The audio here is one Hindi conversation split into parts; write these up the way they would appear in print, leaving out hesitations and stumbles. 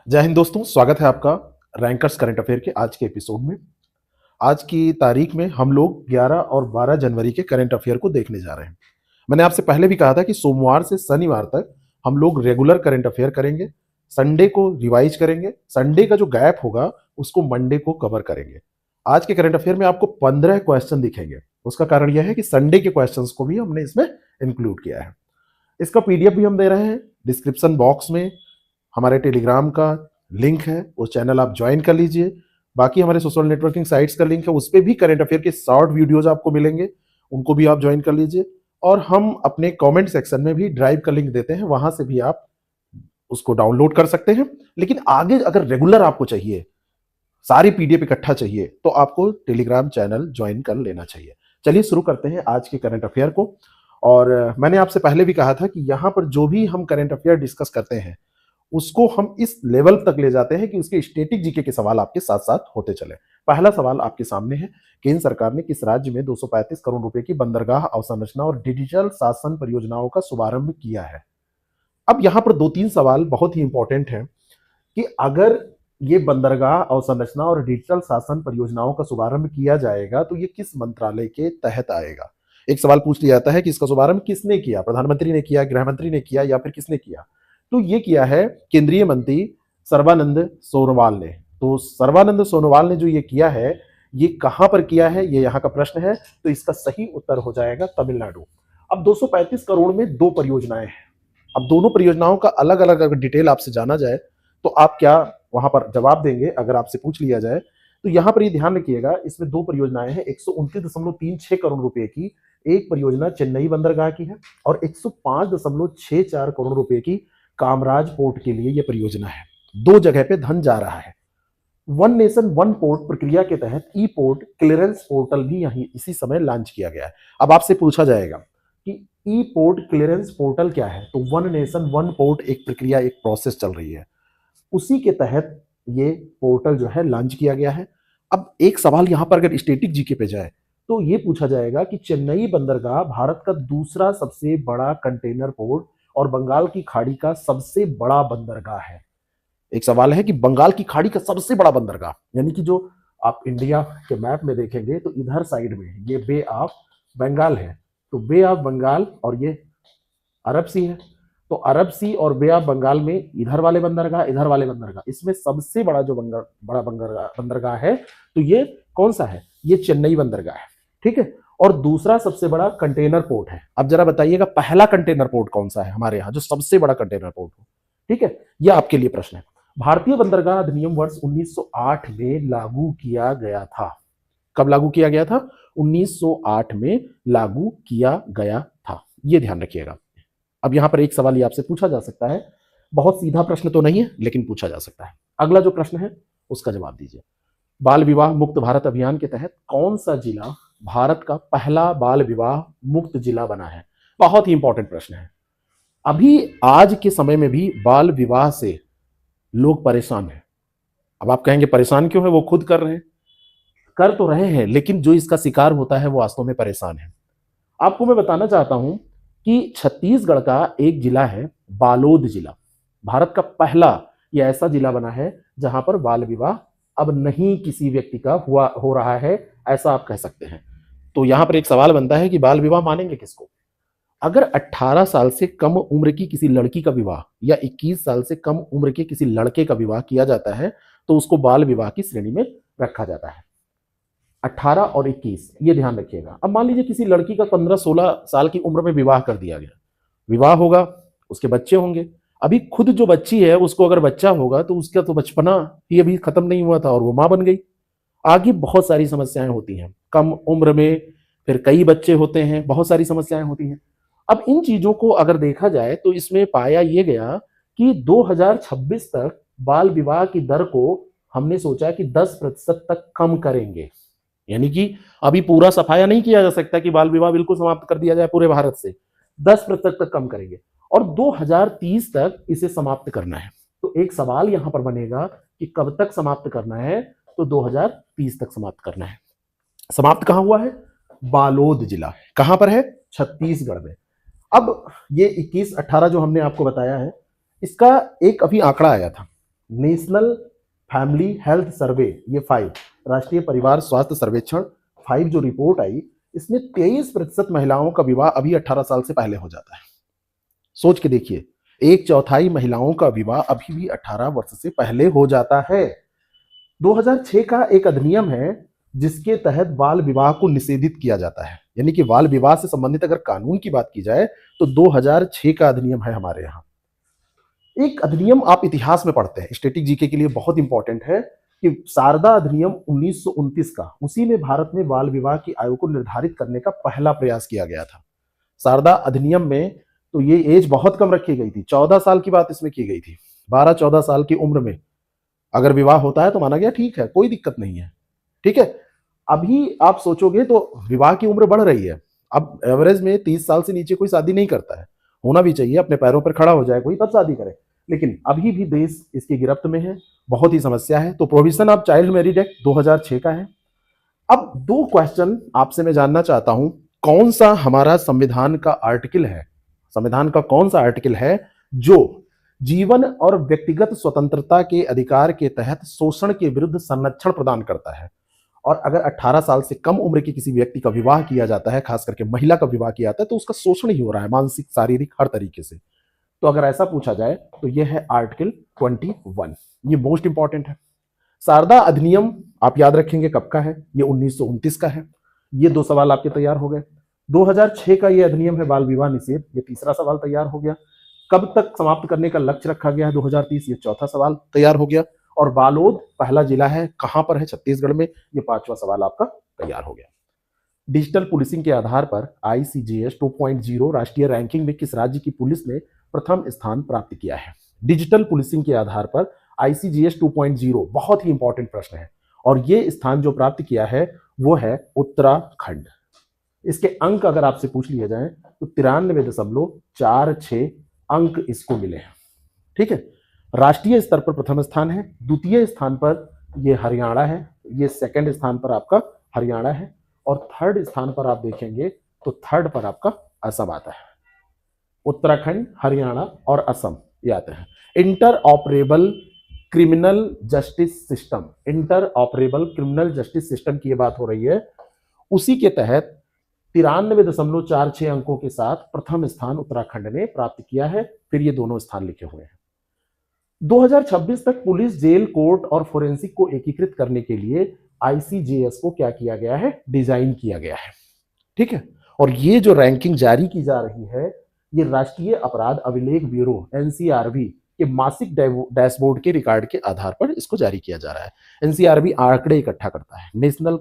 जय हिंद दोस्तों, स्वागत है आपका रैंकर्स करंट अफेयर के आज के एपिसोड में। आज की तारीख में हम लोग 11 और 12 जनवरी के करंट अफेयर को देखने जा रहे हैं। मैंने आपसे पहले भी कहा था कि सोमवार से शनिवार तक हम लोग रेगुलर करंट अफेयर करेंगे, संडे को रिवाइज करेंगे, संडे का जो गैप होगा उसको मंडे को कवर करेंगे। आज के करंट अफेयर में आपको 15 क्वेश्चन दिखेंगे। उसका कारण यह है कि संडे के क्वेश्चंस को भी हमने इसमें इंक्लूड किया है। इसका पीडीएफ भी हम दे रहे हैं। डिस्क्रिप्शन बॉक्स में हमारे टेलीग्राम का लिंक है, वो चैनल आप ज्वाइन कर लीजिए। बाकी हमारे सोशल नेटवर्किंग साइट्स का लिंक है, उस पर भी करंट अफेयर के शॉर्ट वीडियोज आपको मिलेंगे, उनको भी आप ज्वाइन कर लीजिए। और हम अपने कमेंट सेक्शन में भी ड्राइव का लिंक देते हैं, वहां से भी आप उसको डाउनलोड कर सकते हैं। लेकिन आगे अगर रेगुलर आपको चाहिए, सारी पीडीएफ इकट्ठा चाहिए, तो आपको टेलीग्राम चैनल ज्वाइन कर लेना चाहिए। चलिए शुरू करते हैं आज के करंट अफेयर को। और मैंने आपसे पहले भी कहा था कि यहाँ पर जो भी हम करंट अफेयर डिस्कस करते हैं उसको हम इस लेवल तक ले जाते हैं कि उसके स्टैटिक जीके के सवाल आपके साथ साथ होते चले। पहला सवाल आपके सामने है, केंद्र सरकार ने किस राज्य में 235 करोड़ रुपए की बंदरगाह अवसंरचना और डिजिटल शासन परियोजनाओं का शुभारंभ किया है? अब यहां पर दो तीन सवाल बहुत ही इंपॉर्टेंट हैं कि अगर ये बंदरगाह अवसंरचना और डिजिटल शासन परियोजनाओं का शुभारंभ किया जाएगा तो ये किस मंत्रालय के तहत आएगा। एक सवाल पूछ लिया जाता है कि इसका शुभारंभ किसने किया, प्रधानमंत्री ने किया, गृह मंत्री ने किया, या फिर किसने किया? तो ये किया है केंद्रीय मंत्री सर्बानंद सोनोवाल ने। तो सर्बानंद सोनोवाल ने जो ये किया है, ये कहां पर किया है, ये यहां का प्रश्न है। तो इसका सही उत्तर हो जाएगा तमिलनाडु। अब 235 करोड़ में दो परियोजनाएं हैं। अब दोनों परियोजनाओं का अलग अलग अगर डिटेल आपसे जाना जाए तो आप क्या वहां पर जवाब देंगे अगर आपसे पूछ लिया जाए? तो यहां पर ये ध्यान रखिएगा, इसमें दो परियोजनाएं हैं। 129.36 करोड़ रुपए की एक परियोजना चेन्नई बंदरगाह की है और 105.64 करोड़ रुपए की कामराज पोर्ट के लिए यह परियोजना है। दो जगह पे धन जा रहा है। वन नेशन वन पोर्ट प्रक्रिया के तहत ई पोर्ट क्लियरेंस पोर्टल भी यही इसी समय लॉन्च किया गया है। अब आपसे पूछा जाएगा कि ई पोर्ट क्लियरेंस पोर्टल क्या है, तो वन नेशन वन पोर्ट एक प्रक्रिया, एक प्रोसेस चल रही है, उसी के तहत ये पोर्टल जो है लॉन्च किया गया है। अब एक सवाल यहां पर अगर स्टैटिक जीके पे जाए तो ये पूछा जाएगा कि चेन्नई बंदरगाह भारत का दूसरा सबसे बड़ा कंटेनर पोर्ट और बंगाल की खाड़ी का सबसे बड़ा बंदरगाह है। एक सवाल है कि बंगाल की खाड़ी का सबसे बड़ा बंदरगाह, यानी कि जो आप इंडिया के मैप में देखेंगे तो इधर साइड में ये बे ऑफ बंगाल है, तो बे ऑफ बंगाल और ये अरब सी है। तो अरब सी और बे ऑफ बंगाल में इधर वाले बंदरगाह, इधर वाले बंदरगाह, इसमें सबसे बड़ा जो बड़ा बंदरगाह है तो ये कौन सा है? ये चेन्नई बंदरगाह है, ठीक है। और दूसरा सबसे बड़ा कंटेनर पोर्ट है। अब जरा बताइएगा पहला कंटेनर पोर्ट कौन सा है हमारे यहाँ जो सबसे बड़ा कंटेनर पोर्ट हो? ठीक है, यह आपके लिए प्रश्न है। भारतीय बंदरगाह अधिनियम वर्ष 1908 में लागू किया गया था। कब लागू किया गया था? 1908 में लागू किया गया था, यह ध्यान रखिएगा। अब यहां पर एक सवाल ये आपसे पूछा जा सकता है, बहुत सीधा प्रश्न तो नहीं है लेकिन पूछा जा सकता है। अगला जो प्रश्न है उसका जवाब दीजिए। बाल विवाह मुक्त भारत अभियान के तहत कौन सा जिला भारत का पहला बाल विवाह मुक्त जिला बना है? बहुत ही इंपॉर्टेंट प्रश्न है। अभी आज के समय में भी बाल विवाह से लोग परेशान हैं। अब आप कहेंगे परेशान क्यों है? वो खुद कर रहे हैं, कर तो रहे हैं, लेकिन जो इसका शिकार होता है वो वास्तव में परेशान है। आपको मैं बताना चाहता हूं कि छत्तीसगढ़ का एक जिला है बालोद जिला, भारत का पहला ये ऐसा जिला बना है जहां पर बाल विवाह अब नहीं किसी व्यक्ति का हो रहा है, ऐसा आप कह सकते हैं। तो यहां पर एक सवाल बनता है कि बाल विवाह मानेंगे किसको? अगर 18 साल से कम उम्र की किसी लड़की का विवाह या 21 साल से कम उम्र के किसी लड़के का विवाह किया जाता है तो उसको बाल विवाह की श्रेणी में रखा जाता है। 18 और 21 ये ध्यान रखिएगा। अब मान लीजिए किसी लड़की का 15-16 साल की उम्र में विवाह कर दिया गया, विवाह होगा, उसके बच्चे होंगे। अभी खुद जो बच्ची है उसको अगर बच्चा होगा तो उसका तो बचपना ही अभी खत्म नहीं हुआ था और वो मां बन गई। आगे बहुत सारी समस्याएं होती हैं, कम उम्र में फिर कई बच्चे होते हैं, बहुत सारी समस्याएं होती हैं। अब इन चीजों को अगर देखा जाए तो इसमें पाया यह गया कि 2026 तक बाल विवाह की दर को हमने सोचा कि 10% तक कम करेंगे। यानी कि अभी पूरा सफाया नहीं किया जा सकता कि बाल विवाह बिल्कुल समाप्त कर दिया जाए पूरे भारत से, 10% तक कम करेंगे और 2030 तक इसे समाप्त करना है। तो एक सवाल यहां पर बनेगा कि कब तक समाप्त करना है? तो 2030 तक समाप्त करना है। समाप्त कहां हुआ है? बालोद जिला। कहां पर है? छत्तीसगढ़ में। अब ये 21-18 जो हमने आपको बताया है, इसका एक अभी आंकड़ा आया था नेशनल फैमिली हेल्थ सर्वे, ये 5 राष्ट्रीय परिवार स्वास्थ्य सर्वेक्षण 5 जो रिपोर्ट आई, इसमें 23% महिलाओं का विवाह अभी 18 साल से पहले हो जाता है। सोच के देखिए, 1/4 महिलाओं का विवाह अभी भी 18 वर्ष से पहले हो जाता है। 2006 का एक अधिनियम है जिसके तहत बाल विवाह को निषेधित किया जाता है, यानी कि बाल विवाह से संबंधित अगर कानून की बात की जाए तो 2006 का अधिनियम है हमारे यहाँ। एक अधिनियम आप इतिहास में पढ़ते हैं, स्टैटिक जीके के लिए बहुत इंपॉर्टेंट है, कि शारदा अधिनियम 1929 का, उसी में भारत में बाल विवाह की आयु को निर्धारित करने का पहला प्रयास किया गया था। शारदा अधिनियम में तो ये एज बहुत कम रखी गई थी, 14 साल की बात इसमें की गई थी। 12-14 साल की उम्र में अगर विवाह होता है तो माना गया ठीक है, कोई दिक्कत नहीं है। ठीक है, अभी आप सोचोगे तो विवाह की उम्र बढ़ रही है। अब एवरेज में 30 साल से नीचे कोई शादी नहीं करता है, होना भी चाहिए, अपने पैरों पर खड़ा हो जाए कोई तब शादी करे, लेकिन अभी भी देश इसकी गिरफ्त में है, बहुत ही समस्या है। तो provision of child marriage act 2006 का है। अब 2 क्वेश्चन आपसे मैं जानना चाहता हूं, कौन सा हमारा संविधान का आर्टिकल है, संविधान का कौन सा आर्टिकल है जो जीवन और व्यक्तिगत स्वतंत्रता के अधिकार के तहत शोषण के विरुद्ध संरक्षण प्रदान करता है। और अगर 18 साल से कम उम्र के किसी व्यक्ति का विवाह किया जाता है, खास करके महिला का विवाह किया जाता है, तो उसका शोषण ही हो रहा है, मानसिक, शारीरिक, हर तरीके से। तो अगर ऐसा पूछा जाए तो यह है आर्टिकल 21, ये मोस्ट इंपॉर्टेंट है। शारदा अधिनियम आप याद रखेंगे कब का है, ये 1929 का है। ये 2 सवाल आपके तैयार हो गए। 2006 का ये अधिनियम है बाल विवाह निषेध, ये तीसरा सवाल तैयार हो गया। कब तक समाप्त करने का लक्ष्य रखा गया है, 2030, ये चौथा सवाल तैयार हो गया। और बालोद पहला जिला है, कहां पर है, छत्तीसगढ़ में, ये 5वां सवाल आपका तैयार हो गया। डिजिटल पुलिसिंग के आधार पर ICJS 2.0 राष्ट्रीय रैंकिंग में किस राज्य की पुलिस ने प्रथम स्थान प्राप्त किया है? डिजिटल पुलिसिंग के आधार पर ICJS 2.0 बहुत ही इंपॉर्टेंट प्रश्न है, और ये स्थान जो प्राप्त किया है वो है उत्तराखंड। इसके अंक अगर आपसे पूछ लिए जाएं तो 93.46 अंक इसको मिले हैं। ठीक है, राष्ट्रीय स्तर पर प्रथम स्थान है, द्वितीय स्थान पर ये हरियाणा है, ये सेकंड स्थान पर आपका हरियाणा है, और थर्ड स्थान पर आप देखेंगे तो थर्ड पर आपका असम आता है। उत्तराखंड, हरियाणा और असम ये आते हैं। Inter operable criminal justice system, inter operable criminal justice system की ये बात हो रही है, उसी के तहत 93.46 अंकों के साथ प्रथम स्थान उत्तराखंड ने प्राप्त किया है। फिर ये दोनों स्थान लिखे हुए हैं। 2026 तक पुलिस, जेल, कोर्ट और फोरेंसिक को एकीकृत करने के लिए ICJS को क्या किया गया है, डिजाइन किया गया है। ठीक है, और ये जो रैंकिंग जारी की जा रही है, ये राष्ट्रीय अपराध अभिलेख ब्यूरो NCRB के मासिक डैशबोर्ड के रिकॉर्ड के आधार पर इसको जारी किया जा रहा है। NCRB आंकड़े इकट्ठा करता है, नेशनल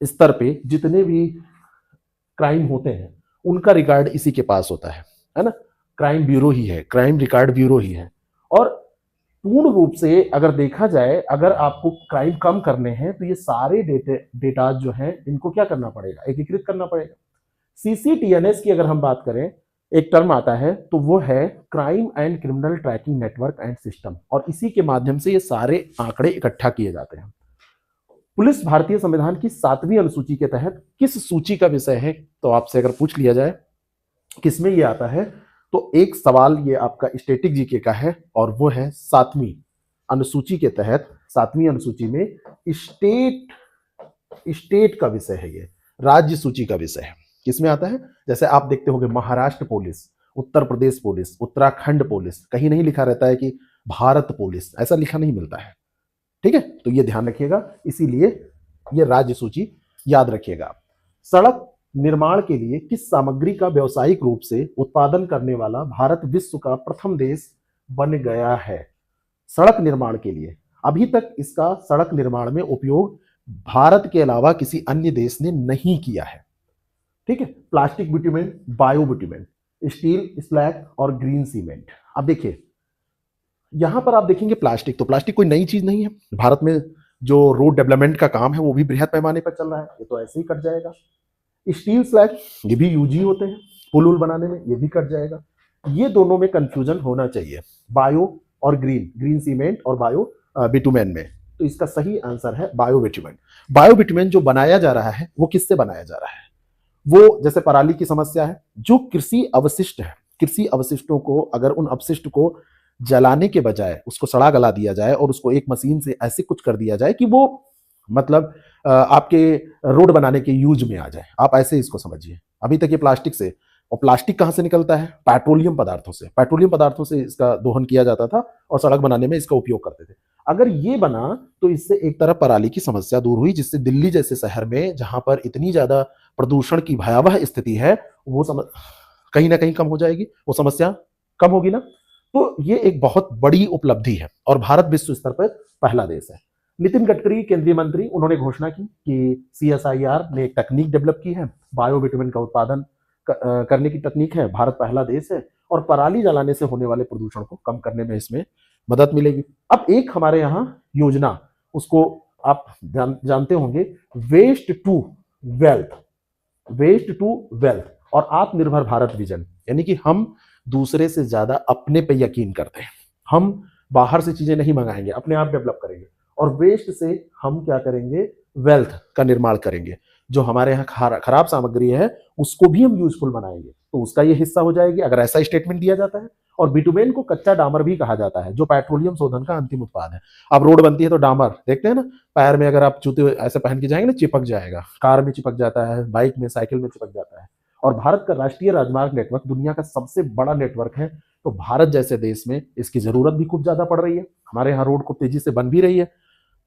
स्तर पे जितने भी क्राइम होते हैं उनका रिकॉर्ड इसी के पास होता है ना, क्राइम ब्यूरो ही है, क्राइम रिकॉर्ड ब्यूरो ही है। और पूर्ण रूप से अगर देखा जाए, अगर आपको क्राइम कम करने हैं तो ये सारे डेटा जो हैं इनको क्या करना पड़ेगा, एकीकृत करना पड़ेगा। CCTNS की अगर हम बात करें, एक टर्म आता है तो वो है crime and criminal tracking network and system, और इसी के माध्यम से ये सारे आंकड़े इकट्ठा किए जाते हैं। पुलिस भारतीय संविधान की 7वीं अनुसूची के तहत किस सूची का विषय है, तो आपसे अगर पूछ लिया जाए किसमें ये आता है, तो एक सवाल ये आपका स्टैटिक जीके का है, और वो है 7वीं अनुसूची के तहत, 7वीं अनुसूची में स्टेट का विषय है, ये राज्य सूची का विषय है। किसमें आता है, जैसे आप देखते होंगे Maharashtra police, Uttar Pradesh police, Uttarakhand police, कहीं नहीं लिखा रहता है कि भारत पुलिस, ऐसा लिखा नहीं मिलता है। ठीक है, तो ये ध्यान रखिएगा, इसीलिए ये राज्य सूची याद रखिएगा। सड़क निर्माण के लिए किस सामग्री का व्यावसायिक रूप से उत्पादन करने वाला भारत विश्व का प्रथम देश बन गया है? सड़क निर्माण के लिए अभी तक इसका सड़क निर्माण में उपयोग भारत के अलावा किसी अन्य देश ने नहीं किया है। ठीक है, plastic bitumen, bio bitumen, steel slag और ग्रीन सीमेंट। अब देखिए यहां पर आप देखेंगे प्लास्टिक, तो प्लास्टिक कोई नई चीज नहीं है। भारत में जो रोड डेवलपमेंट का काम है वो भी बृहद पैमाने पर चल रहा है, ये तो ऐसे ही कट जाएगा। स्टील स्लैग ये भी यूज ही होते हैं पुल उल बनाने में, ये भी कट जाएगा। ये दोनों में कंफ्यूजन होना चाहिए, बायो और ग्रीन सीमेंट और बायो बिटुमेन में। तो इसका सही आंसर है बायो बिटुमेन। बायो बिटुमेन जो बनाया जा रहा है वो किससे बनाया जा रहा है, वो जैसे पराली की समस्या है, जो कृषि अवशिष्ट है, कृषि अवशिष्टों को अगर उन अपशिष्ट को जलाने के बजाय उसको सड़ा गला दिया जाए और उसको एक मशीन से ऐसे कुछ कर दिया जाए कि वो मतलब आपके रोड बनाने के यूज में आ जाए। आप ऐसे इसको समझिए। अभी तक ये प्लास्टिक से, और प्लास्टिक कहाँ से निकलता है? पेट्रोलियम पदार्थों से। पेट्रोलियम पदार्थों से इसका दोहन किया जाता था और सड़क बनाने में इसका उपयोग करते थे। अगर ये बना तो इससे एक तरफ पराली की समस्या दूर हुई, जिससे दिल्ली जैसे शहर में जहां पर इतनी ज्यादा प्रदूषण की भयावह स्थिति है वो कहीं ना कहीं कम हो जाएगी, वो समस्या कम होगी ना। तो ये एक बहुत बड़ी उपलब्धि है और भारत विश्व स्तर पर पहला देश है। नितिन गडकरी केंद्रीय मंत्री, उन्होंने घोषणा की कि सीएसआईआर ने एक तकनीक डेवलप की है, बायो विटामिन का उत्पादन करने की तकनीक है। भारत पहला देश है और पराली जलाने से होने वाले प्रदूषण को कम करने में इसमें मदद मिलेगी। अब एक हमारे यहाँ योजना, उसको आप जानते होंगे, waste to wealth, waste to wealth और आत्मनिर्भर भारत विजन, यानी कि हम दूसरे से ज्यादा अपने पे यकीन करते हैं। हम बाहर से चीजें नहीं मंगाएंगे, अपने आप डेवलप करेंगे और वेस्ट से हम क्या करेंगे? वेल्थ का निर्माण करेंगे। जो हमारे यहाँ खराब सामग्री है उसको भी हम यूजफुल बनाएंगे, तो उसका ये हिस्सा हो जाएगी अगर ऐसा स्टेटमेंट दिया जाता है। और बिटुमेन को कच्चा डामर भी कहा जाता है, जो पेट्रोलियम शोधन का अंतिम उत्पाद है। अब रोड बनती है तो डामर देखते हैं ना, पैर में अगर आप जूते ऐसे पहन के जाएंगे ना, चिपक जाएगा, कार में चिपक जाता है, बाइक में, साइकिल में चिपक जाता है। और भारत का राष्ट्रीय राजमार्ग नेटवर्क दुनिया का सबसे बड़ा नेटवर्क है, तो भारत जैसे देश में इसकी जरूरत भी खूब ज्यादा पड़ रही है। हमारे यहाँ रोड खूब तेजी से बन भी रही है।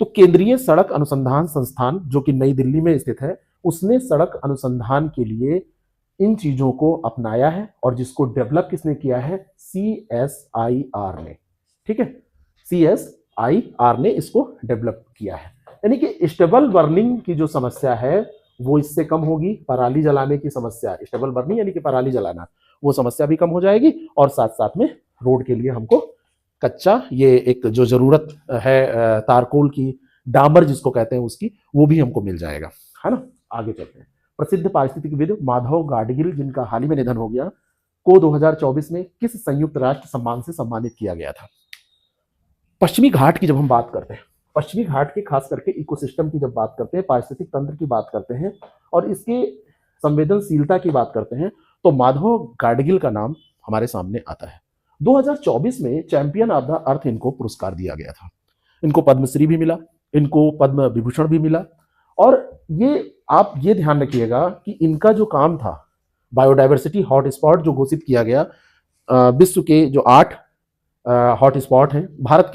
तो केंद्रीय सड़क अनुसंधान संस्थान जो कि नई दिल्ली में स्थित है, उसने सड़क अनुसंधान के लिए इन चीजों को अपनाया है और जिसको डेवलप किसने किया है? सीएसआईआर ने। ठीक है, सीएसआईआर ने इसको डेवलप किया है। यानी कि स्टेबल बर्निंग की जो समस्या है वो इससे कम होगी। पराली जलाने की समस्या, स्टेबल बर्निंग यानी कि पराली जलाना, वो समस्या भी कम हो जाएगी और साथ साथ में रोड के लिए हमको कच्चा, ये एक जो जरूरत है तारकोल की, डामर जिसको कहते हैं, उसकी, वो भी हमको मिल जाएगा, है ना। आगे चलते हैं। प्रसिद्ध पारिस्थितिकविद माधव गाडगिल, जिनका हाल ही में निधन हो गया, को 2024 में किस संयुक्त राष्ट्र सम्मान से सम्मानित किया गया था? पश्चिमी घाट की जब हम बात करते हैं, पश्चिमी घाट की खास करके इकोसिस्टम की जब बात करते हैं, पारिस्थितिक तंत्र की बात करते हैं और इसके संवेदनशीलता की बात करते हैं, तो माधव गाडगिल का नाम हमारे सामने आता है। 2024 में चैंपियन ऑफ द अर्थ इनको पुरस्कार दिया गया था। इनको पद्मश्री भी मिला, इनको पद्म विभूषण भी मिला। और ये आप ये ध्यान रखिएगा कि इनका जो काम था, बायोडाइवर्सिटी हॉटस्पॉट जो घोषित किया गया, विश्व के जो 8 हॉटस्पॉट हैं, भारत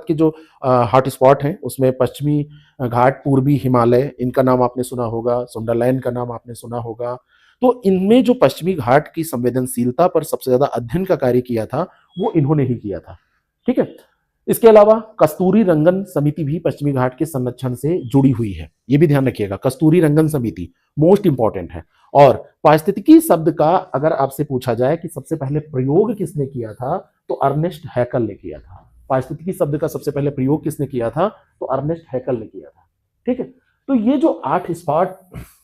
के जो हॉटस्पॉट हैं, उसमें पश्चिमी घाट, पूर्वी हिमालय, इनका नाम आपने सुना होगा, सुंदरलैंड का नाम आपने सुना होगा। तो इनमें जो पश्चिमी घाट की संवेदनशीलता पर सबसे ज्यादा अध्ययन का कार्य किया था वो इन्होंने ही किया था। ठीक है, इसके अलावा कस्तूरी रंगन समिति भी पश्चिमी घाट के संरक्षण से जुड़ी हुई है, ये भी ध्यान रखिएगा। कस्तूरी रंगन समिति मोस्ट इंपॉर्टेंट है। और पारिस्थितिकी शब्द का अगर आपसे पूछा जाए कि सबसे पहले प्रयोग किसने किया था, तो अर्नेस्ट हैकल ने किया था। पारिस्थितिकी शब्द का सबसे पहले प्रयोग किसने किया था? तो अर्नेस्ट हैकल ने किया था। ठीक है, तो ये जो 8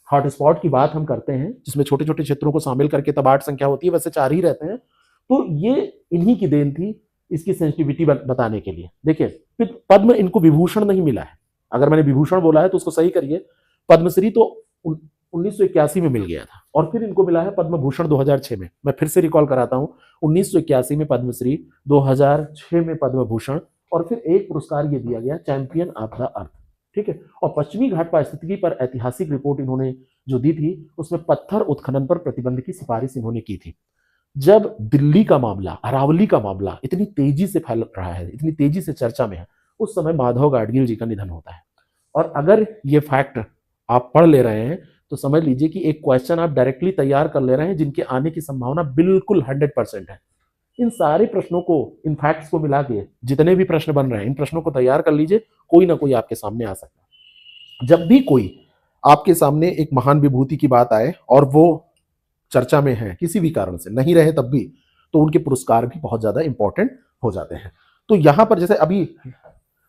हॉटस्पॉट की बात हम करते हैं, जिसमें छोटे छोटे क्षेत्रों को शामिल करके तब 8 संख्या होती है, वैसे 4 ही रहते हैं, तो ये इन्हीं की देन थी इसकी सेंसिटिविटी बताने के लिए। देखिए, पद्म इनको विभूषण नहीं मिला है, अगर मैंने विभूषण बोला है तो उसको सही करिए। पद्मश्री तो 1981 में मिल गया था और फिर इनको मिला है पद्म भूषण 2006 में। मैं फिर से रिकॉल कराता हूं, 1981 में पद्मश्री, 2006 में पद्म भूषण, और फिर एक पुरस्कार ये दिया गया चैंपियन ऑफ द अर्थ। ठीक है, और पश्चिमी घाट पारिस्थितिकी पर ऐतिहासिक रिपोर्ट इन्होंने जो दी थी, उसमें पत्थर उत्खनन पर प्रतिबंध की सिफारिश इन्होंने की थी। जब दिल्ली का मामला, अरावली का मामला इतनी तेजी से फैल रहा है, इतनी तेजी से चर्चा में है, उस समय माधव गाडगिल जी का निधन होता है। और अगर ये फैक्ट आप पढ़ ले रहे हैं तो समझ लीजिए कि एक क्वेश्चन आप डायरेक्टली तैयार कर ले रहे हैं जिनके आने की संभावना बिल्कुल 100% है। इन सारे प्रश्नों को, इन फैक्ट्स को मिला के जितने भी प्रश्न बन रहे हैं, इन प्रश्नों को तैयार कर लीजिए, कोई ना कोई आपके सामने आ सकता है। जब भी कोई आपके सामने एक महान विभूति की बात आए और वो चर्चा में है, किसी भी कारण से नहीं रहे तब भी, तो उनके पुरस्कार भी बहुत ज्यादा इंपॉर्टेंट हो जाते हैं। तो यहां पर जैसे अभी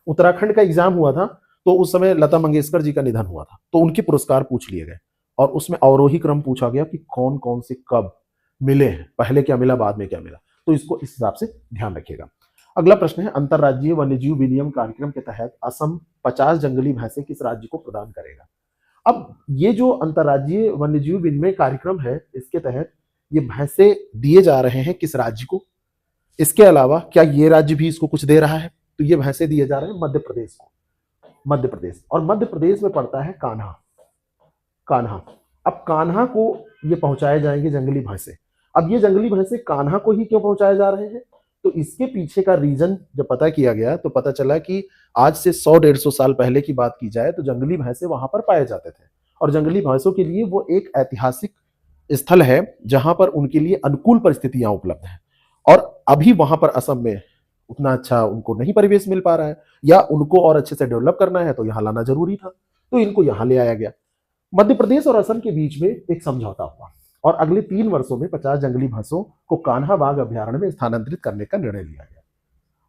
उत्तराखंड का एग्जाम हुआ था, तो उस समय लता मंगेशकर जी का निधन हुआ था, तो उनके पुरस्कार पूछ लिए गए और उसमें अवरोही क्रम पूछा गया कि कौन कौन से कब मिले हैं, पहले क्या मिला, बाद में क्या मिला। तो इसको इस हिसाब से ध्यान रखिएगा। अगला प्रश्न है, अंतरराज्यीय वन्यजीव विनियम कार्यक्रम के तहत असम 50 जंगली भैंसे किस राज्य को प्रदान करेगा? अब ये जो अंतरराज्यीय वन्यजीव विनिमय कार्यक्रम है, इसके तहत ये भैंसे दिए जा रहे हैं किस राज्य को? इसके अलावा क्या ये राज्य भी इसको कुछ दे रहा है? तो ये भैंसे दिए जा रहे हैं मध्य प्रदेश को, मध्य प्रदेश। और मध्य प्रदेश में पड़ता है कान्हा। कान्हा, अब कान्हा को ये पहुंचाए जाएंगे जंगली भैंसे। अब ये जंगली भैंसे कान्हा को ही क्यों पहुंचाए जा रहे हैं? तो इसके पीछे का रीजन जब पता किया गया तो पता चला कि आज से 100-150 साल पहले की बात की जाए तो जंगली भैंसे वहां पर पाए जाते थे, और जंगली भैंसों के लिए वो एक ऐतिहासिक स्थल है जहां पर उनके लिए अनुकूल परिस्थितियां उपलब्ध हैं। और अभी वहां पर असम में उतना अच्छा उनको नहीं परिवेश मिल पा रहा है, या उनको और अच्छे से डेवलप करना है तो यहाँ लाना जरूरी था, तो इनको यहाँ ले आया गया। मध्य प्रदेश और असम के बीच में एक समझौता हुआ और अगले 3 वर्षों में 50 जंगली भैंसों को कान्हा बाघ अभ्यारण्य में स्थानांतरित करने का निर्णय लिया गया।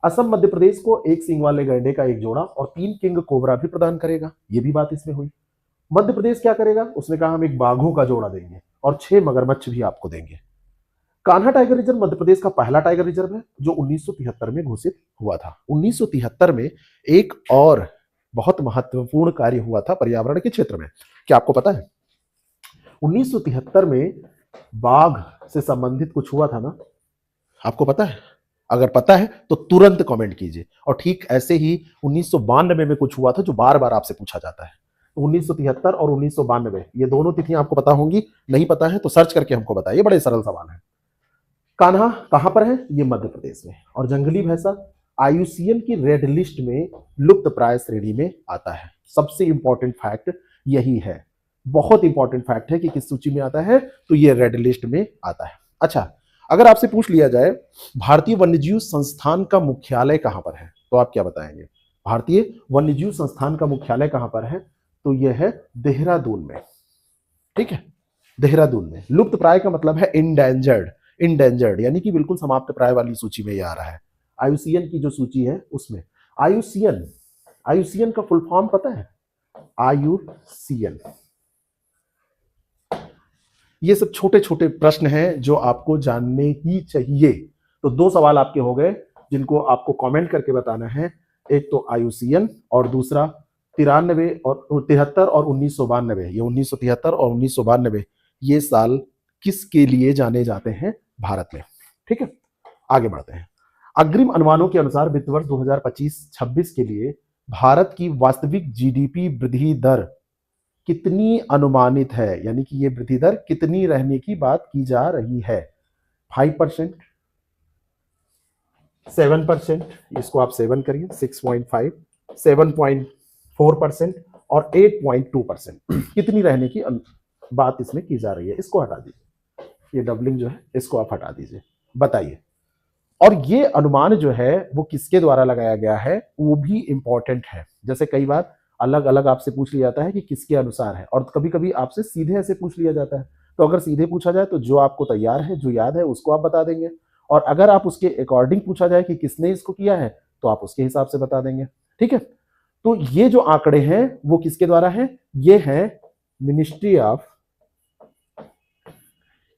असम मध्य प्रदेश को 1 सींग वाले गैंडे का एक जोड़ा और 3 किंग कोबरा भी प्रदान करेगा, ये भी बात इसमें हुई। मध्य प्रदेश क्या करेगा? उसने कहा हम एक बाघों का जोड़ा देंगे और 6 मगरमच्छ भी आपको देंगे। कान्हा टाइगर रिजर्व मध्य प्रदेश का पहला टाइगर रिजर्व है जो 1973 में घोषित हुआ था। 1973 में एक और बहुत महत्वपूर्ण कार्य हुआ था पर्यावरण के क्षेत्र में। क्या आपको पता है 1973 में बाघ से संबंधित कुछ हुआ था ना? आपको पता है? अगर पता है तो तुरंत कमेंट कीजिए। और ठीक ऐसे ही 1992 में कुछ हुआ था जो बार बार आपसे पूछा जाता है। 1973 और 1992 ये दोनों तिथियां आपको पता होंगी, नहीं पता है तो सर्च करके हमको बताइए, बड़े सरल सवाल है। कान्हा कहां पर है? ये मध्य प्रदेश में। और जंगली भैंसा आईयूसीएन की रेड लिस्ट में लुप्त प्राय श्रेणी में आता है। सबसे इंपॉर्टेंट फैक्ट यही है, बहुत इंपॉर्टेंट फैक्ट है कि किस सूची में आता है, तो ये रेड लिस्ट में आता है। अच्छा, अगर आपसे पूछ लिया जाए भारतीय वन्यजीव संस्थान का मुख्यालय कहां पर है, तो आप क्या बताएंगे? भारतीय वन्यजीव संस्थान का मुख्यालय कहां पर है? तो यह है देहरादून में। ठीक है, देहरादून में। लुप्त प्राय का मतलब है इंडेंजर्ड, इंडेंजर्ड यानी कि बिल्कुल समाप्त प्राय वाली सूची में ये आ रहा है। आईयूसीएन की जो सूची है उसमें आईयूसीएन, आईयूसीएन का फुल फॉर्म पता है? आईयूसीएन। ये सब छोटे छोटे प्रश्न हैं जो आपको जानने ही चाहिए। तो 2 सवाल आपके हो गए जिनको आपको कमेंट करके बताना है। एक तो आईयूसीएन और दूसरा 93 और 73 और 1992। ये 1973 और 1992 ये साल किसके लिए जाने जाते हैं भारत में? ठीक है, आगे बढ़ते हैं। अग्रिम अनुमानों के अनुसार वित्त वर्ष 2025-26 के लिए भारत की वास्तविक जीडीपी वृद्धि दर कितनी अनुमानित है, यानी कि ये वृद्धि दर कितनी रहने की बात की जा रही है? 5%, 7%, इसको आप 7 करिए, 6.5, 7.4% और 8.2%। कितनी रहने की बात इसमें की जा रही है? इसको हटा दीजिए, ये डबलिंग जो है इसको आप हटा दीजिए, बताइए। और ये अनुमान जो है वो किसके द्वारा लगाया गया है वो भी इंपॉर्टेंट है। जैसे कई बार अलग अलग आपसे पूछ लिया जाता है कि किसके अनुसार है, और कभी कभी आपसे सीधे ऐसे पूछ लिया जाता है। तो अगर सीधे पूछा जाए तो जो आपको तैयार है, जो याद है, उसको आप बता देंगे, और अगर आप उसके अकॉर्डिंग पूछा जाए कि किसने इसको किया है तो आप उसके हिसाब से बता देंगे। ठीक है, तो ये जो आंकड़े हैं वो किसके द्वारा है? ये है मिनिस्ट्री ऑफ,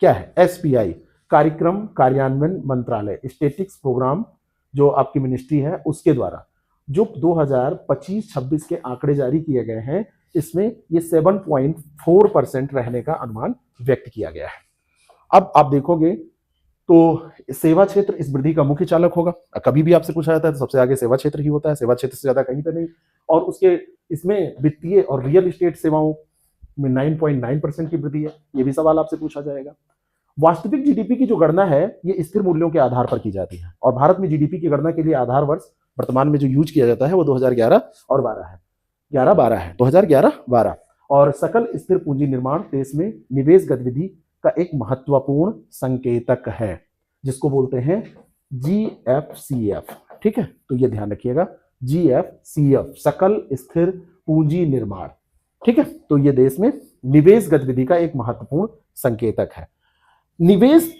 क्या है? एसपीआई, कार्यक्रम कार्यान्वयन मंत्रालय, स्टेटिक्स प्रोग्राम जो आपकी मिनिस्ट्री है उसके द्वारा जो 2025-26 के आंकड़े जारी किए गए हैं, इसमें ये 7.4% रहने का अनुमान व्यक्त किया गया है। अब आप देखोगे तो सेवा क्षेत्र इस वृद्धि का मुख्य चालक होगा। कभी भी आपसे पूछा जाता है तो सबसे आगे सेवा क्षेत्र ही होता है, सेवा क्षेत्र से ज्यादा कहीं पे नहीं। और उसके इसमें वित्तीय और रियल एस्टेट सेवाओं में 9.9% की वृद्धि है, ये भी सवाल आपसे पूछा जाएगा। वास्तविक जीडीपी की जो गणना है ये स्थिर मूल्यों के आधार पर की जाती है, और भारत में जीडीपी की गणना के लिए आधार वर्ष वर्तमान में जो यूज किया जाता है वो 2011 और 12 है, 11-12 है, 2011-12। और सकल स्थिर पूंजी निर्माण देश में निवेश गतिविधि का एक महत्वपूर्ण संकेतक है जिसको बोलते हैं जीएफसीएफ। ठीक है, तो ये ध्यान रखिएगा, जीएफसीएफ, सकल स्थिर पूंजी निर्माण। ठीक है, तो ये देश में निवेश गतिविधि का एक महत्वपूर्ण संकेतक है। निवेश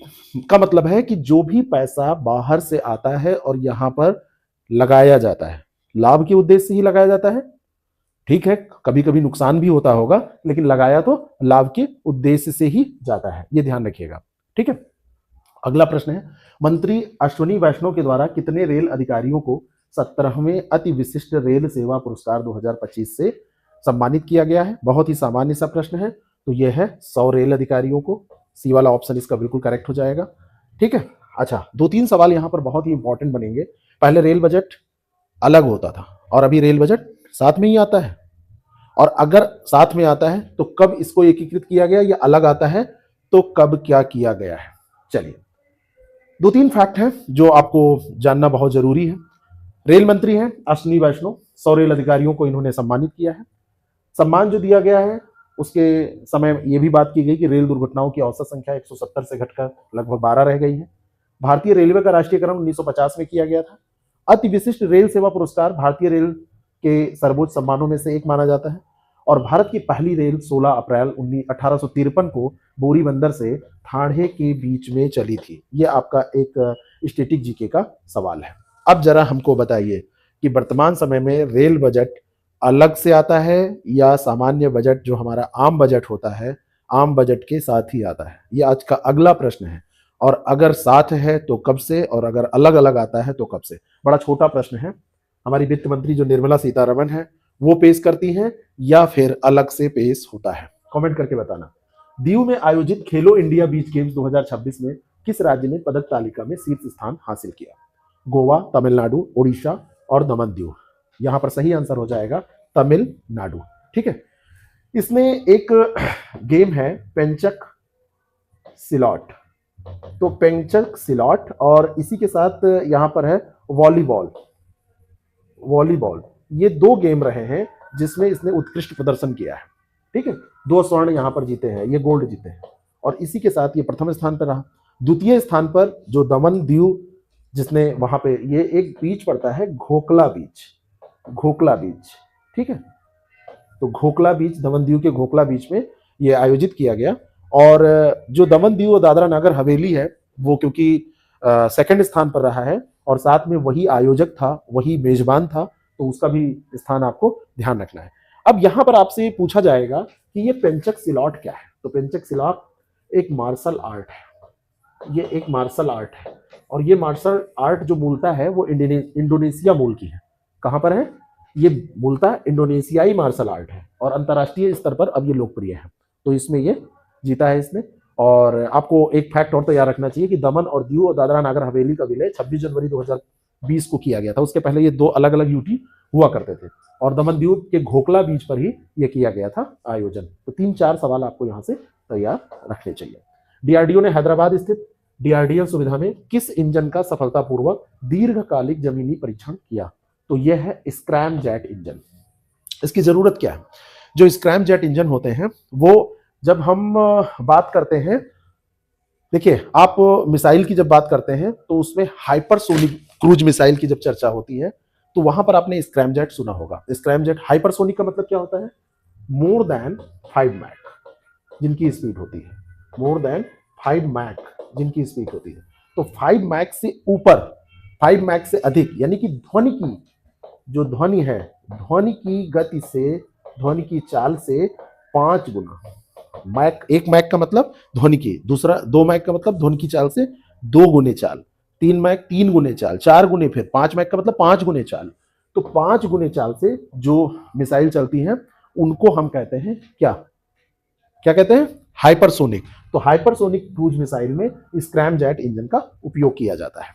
का मतलब है कि जो भी पैसा बाहर से आता है और यहां पर लगाया जाता है, लाभ के उद्देश्य से ही लगाया जाता है। ठीक है, कभी कभी नुकसान भी होता होगा, लेकिन लगाया तो लाभ के उद्देश्य से ही जाता है, ये ध्यान रखिएगा। ठीक है, अगला प्रश्न है, मंत्री अश्विनी वैष्णव के द्वारा कितने रेल अधिकारियों को 17वें अति विशिष्ट रेल सेवा पुरस्कार 2025 से सम्मानित किया गया है? बहुत ही सामान्य सा प्रश्न है, तो यह है 100 रेल अधिकारियों को। सी वाला ऑप्शन इसका बिल्कुल करेक्ट हो जाएगा। ठीक है, अच्छा, 2-3 सवाल यहाँ पर बहुत ही इंपॉर्टेंट बनेंगे। पहले रेल बजट अलग होता था और अभी रेल बजट साथ में ही आता है, और अगर साथ में आता है तो कब इसको एकीकृत किया गया या अलग आता है तो कब क्या किया गया है। चलिए, 2-3 फैक्ट हैं जो आपको जानना बहुत जरूरी है। रेल मंत्री हैं अश्विनी वैष्णव, 100 रेल अधिकारियों को इन्होंने सम्मानित किया है। सम्मान जो दिया गया है उसके समय ये भी बात की गई कि रेल दुर्घटनाओं की औसत संख्या 170 से घटकर लगभग 12 रह गई है। भारतीय रेलवे का राष्ट्रीयकरण 1950 में किया गया था। अति विशिष्ट रेल सेवा पुरस्कार भारतीय रेल के सर्वोच्च सम्मानों में से एक माना जाता है, और भारत की पहली रेल 16 अप्रैल 1853 को बोरी बंदर से ठाणे के बीच में चली थी। ये आपका एक स्टैटिक जीके का सवाल है। अब जरा हमको बताइए कि वर्तमान समय में रेल बजट अलग से आता है या सामान्य बजट जो हमारा आम बजट होता है, आम बजट के साथ ही आता है। ये आज का अगला प्रश्न है। और अगर साथ है तो कब से, और अगर अलग अलग आता है तो कब से। बड़ा छोटा प्रश्न है। हमारी वित्त मंत्री जो निर्मला सीतारमण है वो पेश करती हैं या फिर अलग से पेश होता है, कमेंट करके बताना। दीव में आयोजित खेलो इंडिया बीच गेम्स 2026 में किस राज्य ने पदक तालिका में शीर्ष स्थान हासिल किया? गोवा, तमिलनाडु, उड़ीसा और दमन दीव। यहां पर सही आंसर हो जाएगा तमिलनाडु। ठीक है, इसमें एक गेम है पेंचक सिलॉट। तो पेंचक सिलॉट और इसी के साथ यहां पर है वॉलीबॉल। वॉलीबॉल, ये 2 गेम रहे हैं जिसमें इसने उत्कृष्ट प्रदर्शन किया है। ठीक है, 2 स्वर्ण यहां पर जीते हैं, ये गोल्ड जीते हैं, और इसी के साथ ये प्रथम स्थान पर रहा। द्वितीय स्थान पर जो दमन दीव, जिसने वहां पे ये एक बीच पड़ता है घोकला बीच, घोकला बीच। ठीक है, तो घोकला बीच, दमन दीव के घोकला बीच में ये आयोजित किया गया। और जो दमन दीव और दादरा नगर हवेली है वो क्योंकि सेकंड स्थान पर रहा है और साथ में वही आयोजक था, वही मेजबान था, तो उसका भी स्थान आपको ध्यान रखना है। अब यहां पर आपसे पूछा जाएगा कि ये पेंचक सिलॉट क्या है। तो पेंचक सिलॉट एक मार्शल आर्ट है। ये एक मार्शल आर्ट है, और ये मार्शल आर्ट जो मूलतः है वो इंडोनेशिया मूल की है। कहां पर है? ये मूलतः इंडोनेशियाई मार्शल आर्ट है और अंतर्राष्ट्रीय स्तर पर अब ये लोकप्रिय है। तो इसमें ये जीता है इसने। और आपको एक फैक्ट और तैयार रखना चाहिए कि दमन और दीव और दादरा नगर हवेली का विलय 26 जनवरी 2020 को किया गया था। उसके पहले ये 2 अलग अलग यूटी हुआ करते थे, और दमन दीव के घोकला बीच पर ही ये किया गया था आयोजन। तो 3-4 सवाल आपको यहाँ से तैयार रखने चाहिए। डीआरडीओ ने हैदराबाद स्थित डीआरडीएल सुविधा में किस इंजन का सफलतापूर्वक दीर्घकालिक जमीनी परीक्षण किया? तो यह है स्क्रैम जेट इंजन। इसकी जरूरत क्या है? जो स्क्रैम जेट इंजन होते हैं वो जब हम बात करते हैं, देखिए आप मिसाइल की जब बात करते हैं तो उसमें हाइपरसोनिक क्रूज मिसाइल की जब चर्चा होती है तो वहां पर आपने स्क्रैम जेट सुना होगा। स्क्रैम जेट हाइपरसोनिक का मतलब क्या होता है? मोर देन 5 मैक जिनकी स्पीड होती है, मोर देन 5 मैक जिनकी स्पीड होती है। तो 5 मैक से ऊपर, 5 मैक से अधिक, यानी कि ध्वनि की जो ध्वनि है, ध्वनि की गति से, ध्वनि की चाल से 5 गुना। मैक, 1 मैक का मतलब ध्वनि की, दूसरा 2 मैक का मतलब ध्वनि की चाल से 2 गुने चाल, 3 मैक 3 गुने चाल, 4 गुने, फिर 5 मैक का मतलब 5 गुने चाल। तो 5 गुने चाल से जो मिसाइल चलती हैं उनको हम कहते हैं क्या? क्या कहते हैं? हाइपरसोनिक। तो हाइपरसोनिक क्रूज मिसाइल में स्क्रैम जेट इंजन का उपयोग किया जाता है।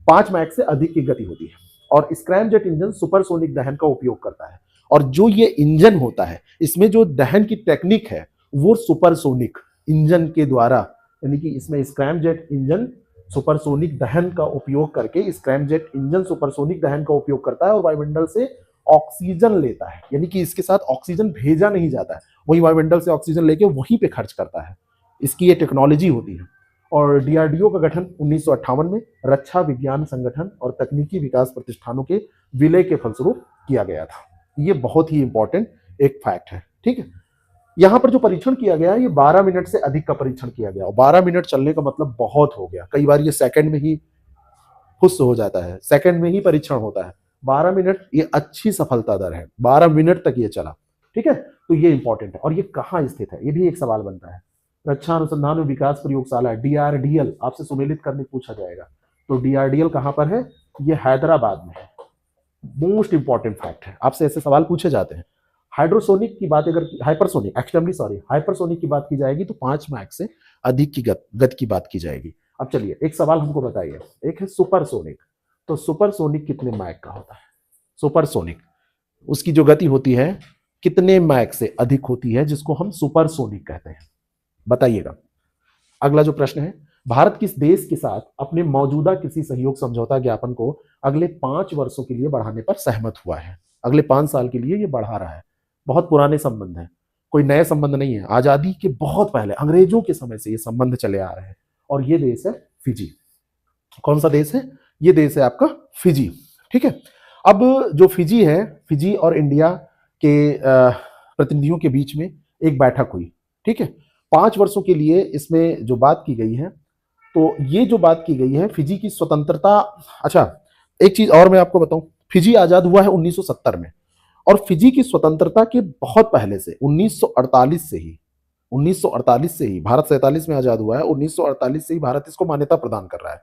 5 मैक से अधिक की गति होती है, और स्क्रैम जेट इंजन सुपरसोनिक दहन का उपयोग करता है। और जो ये इंजन होता है इसमें जो दहन की टेक्निक है वो सुपरसोनिक इंजन के द्वारा, यानी कि इसमें स्क्रैम जेट इंजन सुपरसोनिक दहन का उपयोग करके, स्क्रैम जेट इंजन सुपरसोनिक दहन का उपयोग करता है और वायुमंडल से ऑक्सीजन लेता है, यानी कि इसके साथ ऑक्सीजन भेजा नहीं जाता है, वही वायुमंडल से ऑक्सीजन लेके वहीं पे खर्च करता है। इसकी ये टेक्नोलॉजी होती है। और डीआरडीओ का गठन 1958 में रक्षा विज्ञान संगठन और तकनीकी विकास प्रतिष्ठानों के विलय के फलस्वरूप किया गया था। ये बहुत ही इंपॉर्टेंट एक फैक्ट है। ठीक है, यहां पर जो परीक्षण किया गया है ये 12 मिनट से अधिक का परीक्षण किया गया, और 12 मिनट चलने का मतलब बहुत हो गया। कई बार ये सेकंड में ही खुश हो जाता है, सेकंड में ही परीक्षण होता है। 12 मिनट ये अच्छी सफलता दर है, 12 मिनट तक ये चला। ठीक है, तो ये इंपॉर्टेंट है। और ये कहाँ स्थित है, ये भी एक सवाल बनता है। रक्षा अनुसंधान और विकास प्रयोगशाला डीआरडीएल, आपसे सुमेलित करने पूछा जाएगा। तो डीआरडीएल कहां पर है? ये हैदराबाद में है। मोस्ट इंपॉर्टेंट फैक्ट है, आपसे ऐसे सवाल पूछे जाते हैं। हाइड्रोसोनिक की बात, अगर हाइपरसोनिक, एक्सट्रीमली सॉरी, हाइपरसोनिक की बात की जाएगी तो 5 मैक से अधिक की गति की बात की जाएगी। अब चलिए एक सवाल हमको बताइए, एक है सुपरसोनिक, तो सुपरसोनिक कितने मैक का होता है? सुपरसोनिक उसकी जो गति होती है कितने मैक से अधिक होती है, जिसको हम सुपरसोनिक कहते हैं, बताइएगा। अगला जो प्रश्न है, भारत किस देश के साथ अपने मौजूदा कृषि सहयोग समझौता ज्ञापन को अगले 5 वर्षों के लिए बढ़ाने पर सहमत हुआ है? अगले 5 साल के लिए ये बढ़ा रहा है। बहुत पुराने संबंध है, कोई नए संबंध नहीं है, आजादी के बहुत पहले अंग्रेजों के समय से ये संबंध चले आ रहे हैं। और ये देश है फिजी। कौन सा देश है? ये देश है आपका फिजी। ठीक है, अब जो फिजी है, फिजी और इंडिया के प्रतिनिधियों के बीच में एक बैठक हुई। ठीक है, 5 वर्षों के लिए इसमें जो बात की गई है, तो ये जो बात की गई है फिजी की स्वतंत्रता। अच्छा, एक चीज और मैं आपको बताऊं, फिजी आजाद हुआ है 1970 में, और फिजी की स्वतंत्रता के बहुत पहले से 1948 से ही 1948 से ही, भारत 47 में आजाद हुआ है, 1948 से ही भारत इसको मान्यता प्रदान कर रहा है।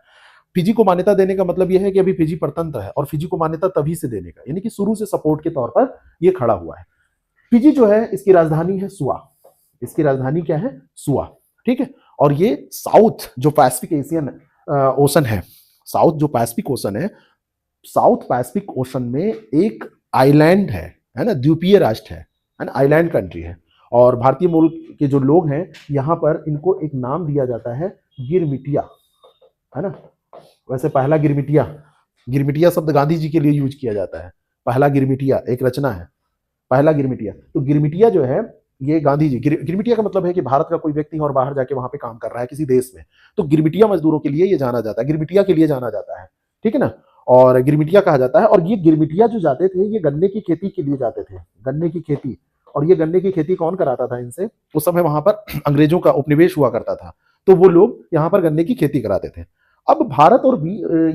फिजी को मान्यता देने का मतलब यह है कि अभी फिजी परतंत्र है, और फिजी को मान्यता तभी से देने का, यानी कि शुरू से सपोर्ट के तौर पर यह खड़ा हुआ है। फिजी जो है इसकी राजधानी है सुआ। इसकी राजधानी क्या है? सुआ। ठीक है, और ये साउथ जो पैसिफिक एशियन ओशन है, साउथ जो पैसिफिक ओशन है, साउथ पैसिफिक ओशन में एक आइलैंड है ना, द्वीपीय राष्ट्र है ना, आइलैंड कंट्री है। और भारतीय मूल के जो लोग हैं यहाँ पर, इनको एक नाम दिया जाता है गिरमिटिया, है ना। वैसे पहला गिरमिटिया, गिरमिटिया शब्द गांधी जी के लिए यूज किया जाता है। पहला गिरमिटिया एक रचना है, पहला गिरमिटिया। तो गिरमिटिया जो है ये गांधी जी, गिरमिटिया का मतलब है कि भारत का कोई व्यक्ति और बाहर जाके वहां पे काम कर रहा है किसी देश में, तो गिरमिटिया मजदूरों के लिए ये जाना जाता है, गिरमिटिया के लिए जाना जाता है। ठीक है ना, और गिरमिटिया कहा जाता है। और ये गिरमिटिया जो जाते थे, ये गन्ने की खेती के लिए जाते थे, गन्ने की खेती। और ये गन्ने की खेती कौन कराता था इनसे? उस समय वहां पर अंग्रेजों का उपनिवेश हुआ करता था, तो वो लोग यहाँ पर गन्ने की खेती कराते थे। अब भारत और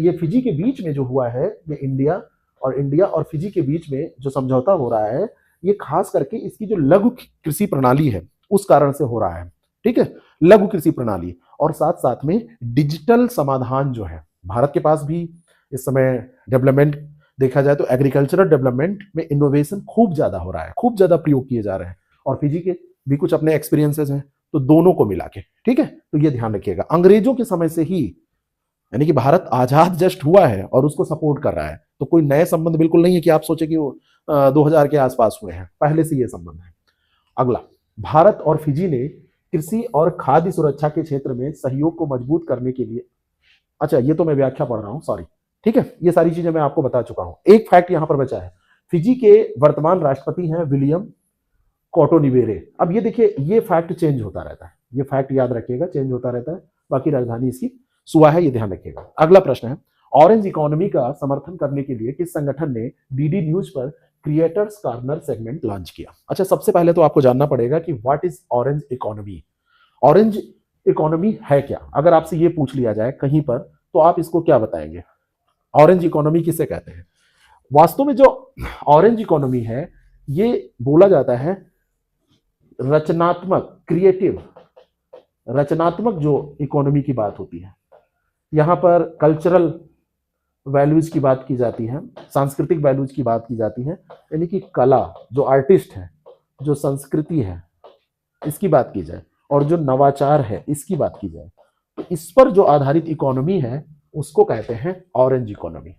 ये फिजी के बीच में जो हुआ है, ये इंडिया और फिजी के बीच में जो समझौता हो रहा है, ये खास करके इसकी जो लघु कृषि प्रणाली है उस कारण से हो रहा है। ठीक है, लघु कृषि प्रणाली, और साथ साथ में डिजिटल समाधान जो है, भारत के पास भी इस समय डेवलपमेंट देखा जाए तो एग्रीकल्चरल डेवलपमेंट में इनोवेशन खूब ज्यादा हो रहा है, खूब ज्यादा प्रयोग किए जा रहे हैं, और फिजी के भी कुछ अपने एक्सपीरियंसेस हैं, तो दोनों को मिला के। ठीक है, तो ये ध्यान रखिएगा, अंग्रेजों के समय से ही, यानी कि भारत आजाद जस्ट हुआ है और उसको सपोर्ट कर रहा है, तो कोई नए संबंध बिल्कुल नहीं है कि आप सोचे कि वो 2000 के आसपास हुए हैं, पहले से ये संबंध है। अगला, भारत और फिजी ने कृषि और खाद्य सुरक्षा के क्षेत्र में सहयोग को मजबूत करने के लिए, अच्छा ये तो मैं व्याख्या पढ़ रहा हूँ, सॉरी। ठीक है, ये सारी चीजें मैं आपको बता चुका हूं। एक फैक्ट यहां पर बचा है, फिजी के वर्तमान राष्ट्रपति हैं विलियम कोटोनिवेरे। अब ये देखिए, ये फैक्ट चेंज होता रहता है, ये फैक्ट याद रखिएगा, चेंज होता रहता है। बाकी राजधानी इसकी सुआ है, ये ध्यान रखिएगा। अगला प्रश्न है, ऑरेंज इकोनॉमी का समर्थन करने के लिए किस संगठन ने डीडी न्यूज पर क्रिएटर्स कॉर्नर सेगमेंट लॉन्च किया? अच्छा, सबसे पहले तो आपको जानना पड़ेगा कि what is orange economy. Orange economy है क्या? अगर आपसे ये पूछ लिया जाए कहीं पर, तो आप इसको क्या बताएंगे? ऑरेंज इकोनॉमी किसे कहते हैं? वास्तव में जो ऑरेंज इकोनॉमी है, ये बोला जाता है रचनात्मक, क्रिएटिव, रचनात्मक जो इकोनॉमी की बात होती है। यहां पर कल्चरल वैल्यूज की बात की जाती है, सांस्कृतिक वैल्यूज की बात की जाती है, यानी कि कला, जो आर्टिस्ट है, जो संस्कृति है, इसकी बात की जाए, और जो नवाचार है इसकी बात की जाए, तो इस पर जो आधारित इकोनॉमी है उसको कहते हैं ऑरेंज इकोनॉमी।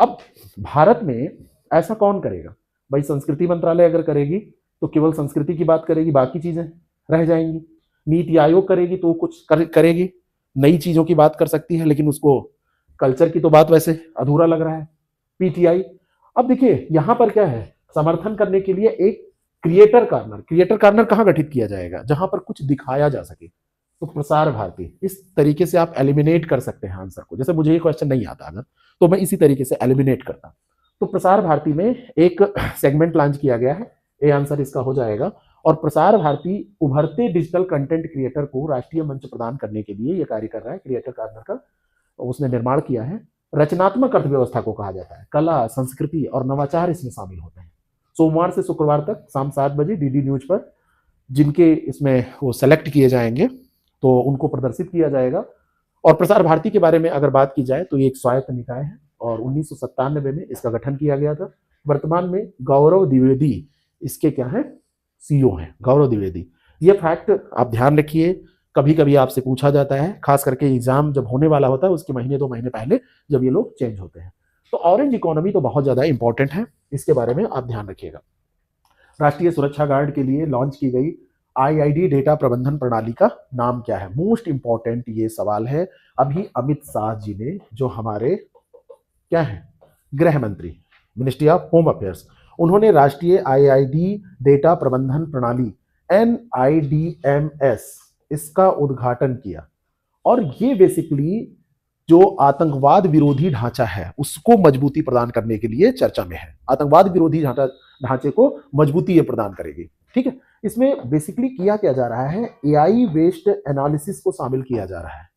अब भारत में ऐसा कौन करेगा भाई? संस्कृति मंत्रालय अगर करेगी तो केवल संस्कृति की बात करेगी, बाकी चीजें रह जाएंगी। नीति आयोग करेगी तो कुछ करेगी, नई चीजों की बात कर सकती है, लेकिन उसको कल्चर की तो बात वैसे अधूरा लग रहा है। पीटीआई, अब देखिए यहां पर क्या है, समर्थन करने के लिए एक क्रिएटर कॉर्नर कहां गठित किया जाएगा? जहां पर कुछ दिखाया जा सके, तो प्रसार भारती। इस तरीके से आप एलिमिनेट कर सकते हैं आंसर को। जैसे मुझे ये क्वेश्चन नहीं आता अगर, तो मैं इसी तरीके से एलिमिनेट करता। तो प्रसार भारती में एक सेगमेंट लॉन्च किया गया है, ये आंसर इसका हो जाएगा। और प्रसार भारती उभरते डिजिटल कंटेंट क्रिएटर को राष्ट्रीय मंच प्रदान करने के लिए यह कार्य कर रहा है। क्रिएटर कॉर्नर का उसने निर्माण किया है। रचनात्मक अर्थव्यवस्था को कहा जाता है, कला, संस्कृति और नवाचार इसमें शामिल होते हैं। सोमवार से शुक्रवार तक शाम 7 बजे डीडी न्यूज पर जिनके इसमें वो सेलेक्ट किए जाएंगे तो उनको प्रदर्शित किया जाएगा। और प्रसार भारती के बारे में अगर बात की जाए तो ये एक स्वायत्त निकाय है और 1997 में इसका गठन किया गया था। वर्तमान में गौरव द्विवेदी इसके क्या है? सीईओ हैं, गौरव द्विवेदी। ये फैक्ट आप ध्यान रखिए, कभी कभी आपसे पूछा जाता है, खास करके एग्जाम जब होने वाला होता है उसके महीने 2 महीने पहले जब ये लोग चेंज होते हैं। तो ऑरेंज इकोनॉमी तो बहुत ज्यादा इंपॉर्टेंट है, इसके बारे में आप ध्यान रखिएगा। राष्ट्रीय सुरक्षा गार्ड के लिए लॉन्च की गई आईआईडी डेटा प्रबंधन प्रणाली का नाम क्या है? मोस्ट इंपॉर्टेंट ये सवाल है। अभी अमित शाह जी ने, जो हमारे क्या है गृह मंत्री, मिनिस्ट्री ऑफ होम अफेयर्स, उन्होंने राष्ट्रीय आईआईडी डेटा प्रबंधन प्रणाली NIDMS इसका उद्घाटन किया। और ये बेसिकली जो आतंकवाद विरोधी ढांचा है उसको मजबूती प्रदान करने के लिए चर्चा में है। आतंकवाद विरोधी ढांचे को मजबूती ये प्रदान करेगी। ठीक है, इसमें बेसिकली किया क्या जा रहा है, एआई बेस्ड एनालिसिस को शामिल किया जा रहा है।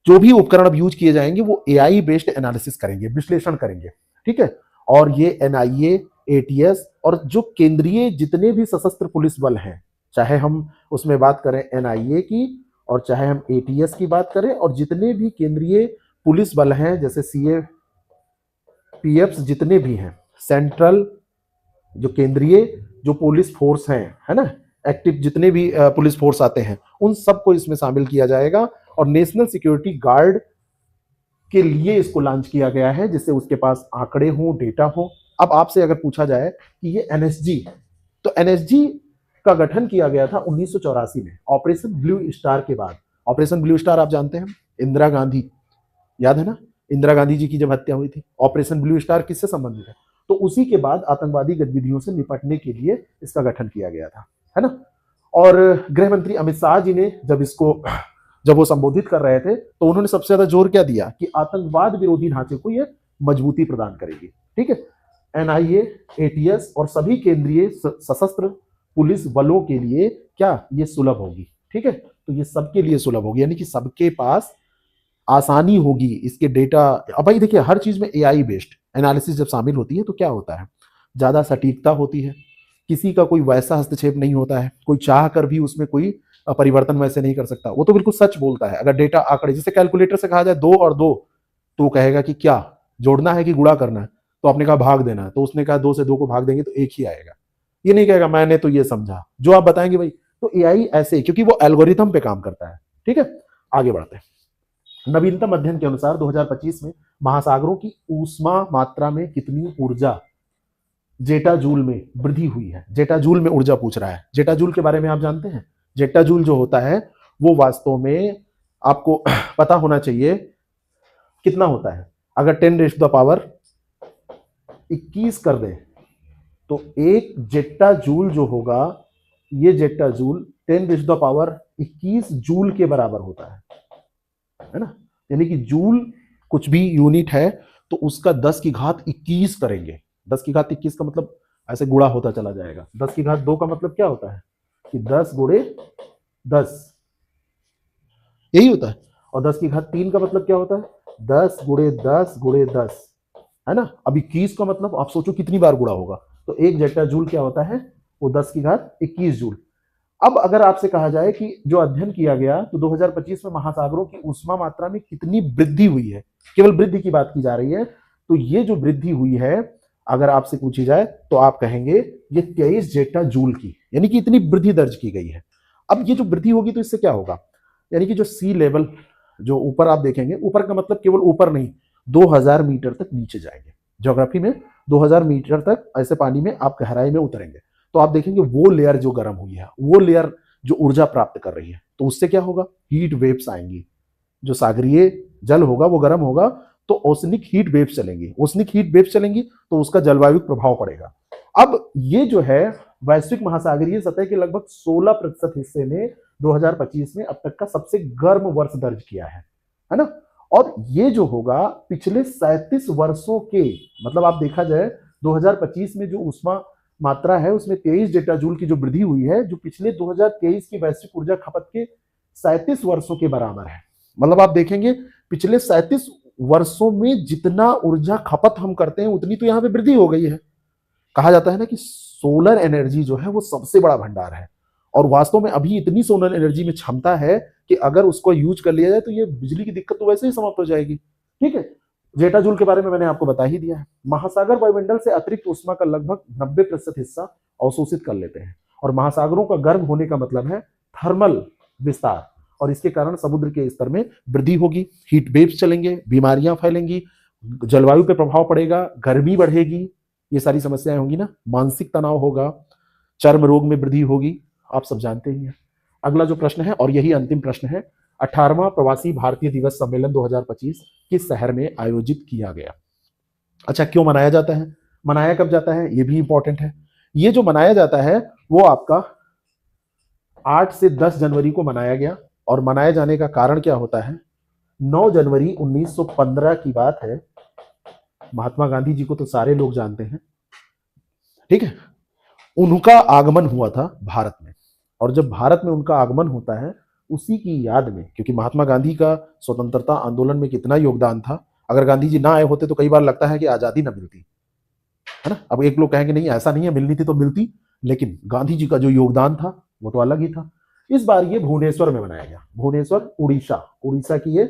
जो भी उपकरण अब यूज किए जाएंगे वो एआई बेस्ड एनालिसिस करेंगे, विश्लेषण करेंगे। ठीक है, और ये एनआईए, एटीएस और जो केंद्रीय जितने भी सशस्त्र पुलिस बल हैं, चाहे हम उसमें बात करें एनआईए की और चाहे हम एटीएस की बात करें, और जितने भी केंद्रीय पुलिस बल हैं जैसे सीएपीएफ जितने भी हैं, सेंट्रल जो केंद्रीय जो पुलिस फोर्स हैं, है ना, एक्टिव जितने भी पुलिस फोर्स आते हैं, उन सबको इसमें शामिल किया जाएगा। और नेशनल सिक्योरिटी गार्ड के लिए इसको लॉन्च किया गया है, जिससे उसके पास आंकड़े हों, डेटा हो। अब आपसे अगर पूछा जाए कि ये एनएसजी, तो एनएसजी का गठन किया गया था 1984 में ऑपरेशन ब्लू स्टार के बाद। ऑपरेशन ब्लू स्टार आप जानते हैं, इंदिरा गांधी, याद है ना, इंदिरा गांधी जी की जब हत्या हुई थी, ऑपरेशन ब्लू स्टार किससे संबंधित है? तो उसी के बाद आतंकवादी गतिविधियों से निपटने के लिए इसका गठन किया गया था, है ना। और गृह मंत्री अमित शाह जी ने जब वो संबोधित कर रहे थे तो उन्होंने सबसे ज्यादा जोर क्या दिया कि आतंकवाद विरोधी ढांचे को ये मजबूती प्रदान करेगी। ठीक है, एनआईए, एटीएस और सभी केंद्रीय सशस्त्र पुलिस बलों के लिए क्या ये सुलभ होगी। ठीक है, तो ये सबके लिए सुलभ होगी, यानी कि सबके पास आसानी होगी इसके डेटा। अब भाई देखिए, हर चीज में एआई बेस्ड एनालिसिस जब शामिल होती है तो क्या होता है, ज्यादा सटीकता होती है, किसी का कोई वैसा हस्तक्षेप नहीं होता है, कोई चाह कर भी उसमें कोई परिवर्तन वैसे नहीं कर सकता, वो तो बिल्कुल सच बोलता है। अगर डेटा आंकड़े, जैसे कैलकुलेटर से कहा जाए 2 और 2, तो कहेगा कि क्या जोड़ना है कि गुणा करना है, तो आपने कहा भाग देना है, तो उसने कहा 2 से 2 को भाग देंगे तो 1 ही आएगा। ये नहीं कहेगा मैंने तो ये समझा, जो आप बताएंगे भाई। तो एआई ऐसे, क्योंकि वो एल्गोरिथम पे काम करता है। ठीक है, आगे बढ़ते हैं। नवीनतम अध्ययन के अनुसार 2025 में महासागरों की ऊष्मा मात्रा में कितनी ऊर्जा जेटा जूल में वृद्धि हुई है? जेटा जूल में ऊर्जा पूछ रहा है। जेटा जूल के बारे में आप जानते हैं? जेटा जूल जो होता है वो वास्तव में आपको पता होना चाहिए कितना होता है। अगर 10⁻21 कर दें तो एक जेटा जूल जो होगा, ये जेटा जूल 10⁻21 जूल के बराबर होता है ना। यानी कि जूल कुछ भी यूनिट है तो उसका 10⁻21 करेंगे। 10⁻21 का मतलब ऐसे गुणा होता चला जाएगा। 10⁻2 का मतलब क्या होता है कि 10 गुणे 10, यही होता है। और 10⁻3 का मतलब क्या होता है, 10 गुणे 10 गुणे 10, है ना। अब 21 का मतलब आप सोचो कितनी बार गुणा होगा, तो एक जेटा जूल क्या होता है, वो 10⁻21 जूल। अब अगर आपसे कहा जाए कि जो अध्ययन किया गया तो 2025 में महासागरों की ऊष्मा मात्रा में कितनी वृद्धि हुई है, केवल वृद्धि की बात की जा रही है, तो ये जो वृद्धि हुई है अगर आपसे पूछी जाए तो आप कहेंगे ये 23 जेटा जूल की, यानी कि इतनी वृद्धि दर्ज की गई है। अब ये जो वृद्धि होगी तो इससे क्या होगा, यानी कि जो सी लेवल जो ऊपर आप देखेंगे, ऊपर का मतलब केवल ऊपर नहीं, 2000 मीटर तक नीचे जाएंगे। ज्योग्राफी में 2000 मीटर तक ऐसे पानी में आप गहराई में उतरेंगे तो आप देखेंगे वो लेयर जो गर्म हुई है, वो लेयर जो ऊर्जा प्राप्त कर रही है, तो उससे क्या होगा, हीट वेव्स आएंगी। जो सागरीय जल होगा वो गर्म होगा तो ओसनिक हीट वेव्स चलेंगी। ओसनिक हीट वेव्स चलेंगी तो उसका जलवायु प्रभाव पड़ेगा। अब ये जो है वैश्विक महासागरीय सतह के लगभग 16% हिस्से में 2025 में अब तक का सबसे गर्म वर्ष दर्ज किया है ना। और ये जो होगा पिछले 37 वर्षों के, मतलब आप देखा जाए 2025 में जो ऊष्मा मात्रा है उसमें 23 जेटा जूल की जो वृद्धि हुई है, जो पिछले 2023 की वैश्विक ऊर्जा खपत के 37 वर्षों के बराबर है। मतलब आप देखेंगे पिछले 37 वर्षों में जितना ऊर्जा खपत हम करते हैं उतनी तो यहाँ पे वृद्धि हो गई है। कहा जाता है ना कि सोलर एनर्जी जो है वो सबसे बड़ा भंडार है, और वास्तव में अभी इतनी सोलर एनर्जी में क्षमता है कि अगर उसको यूज कर लिया जाए तो ये बिजली की दिक्कत तो वैसे ही समाप्त हो जाएगी। ठीक है, जेटा जूल के बारे में मैंने आपको बता ही दिया है। महासागर वायुमंडल से अतिरिक्त ऊष्मा का लगभग 90% हिस्सा अवशोषित कर लेते हैं, और महासागरों का गर्म होने का मतलब है थर्मल विस्तार, और इसके कारण समुद्र के स्तर में वृद्धि होगी, हीट वेव्स चलेंगे, बीमारियां फैलेंगी, जलवायु पे प्रभाव पड़ेगा, गर्मी बढ़ेगी, ये सारी समस्याएं होंगी ना, मानसिक तनाव होगा, चर्म रोग में वृद्धि होगी, आप सब जानते ही हैं। अगला जो प्रश्न है और यही अंतिम प्रश्न है, 18वां प्रवासी भारतीय दिवस सम्मेलन 2025 किस शहर में आयोजित किया गया? अच्छा, क्यों मनाया जाता है, मनाया कब जाता है, ये भी इंपॉर्टेंट है। ये जो मनाया जाता है वो आपका 8 से 10 जनवरी को मनाया गया, और मनाए जाने का कारण क्या होता है, 9 जनवरी 1915 की बात है। महात्मा गांधी जी को तो सारे लोग जानते हैं, ठीक है, उनका आगमन हुआ था भारत में, और जब भारत में उनका आगमन होता है उसी की याद में, क्योंकि महात्मा गांधी का स्वतंत्रता आंदोलन में कितना योगदान था, अगर गांधी जी ना आए होते तो कई बार लगता है कि आजादी ना मिलती, है ना। अब एक लोग कहेंगे नहीं ऐसा नहीं है, मिलनी थी तो मिलती, लेकिन गांधी जी का जो योगदान था वो तो अलग ही था। इस बार ये भुवनेश्वर में मनाया गया, भुवनेश्वर उड़ीसा, उड़ीसा की ये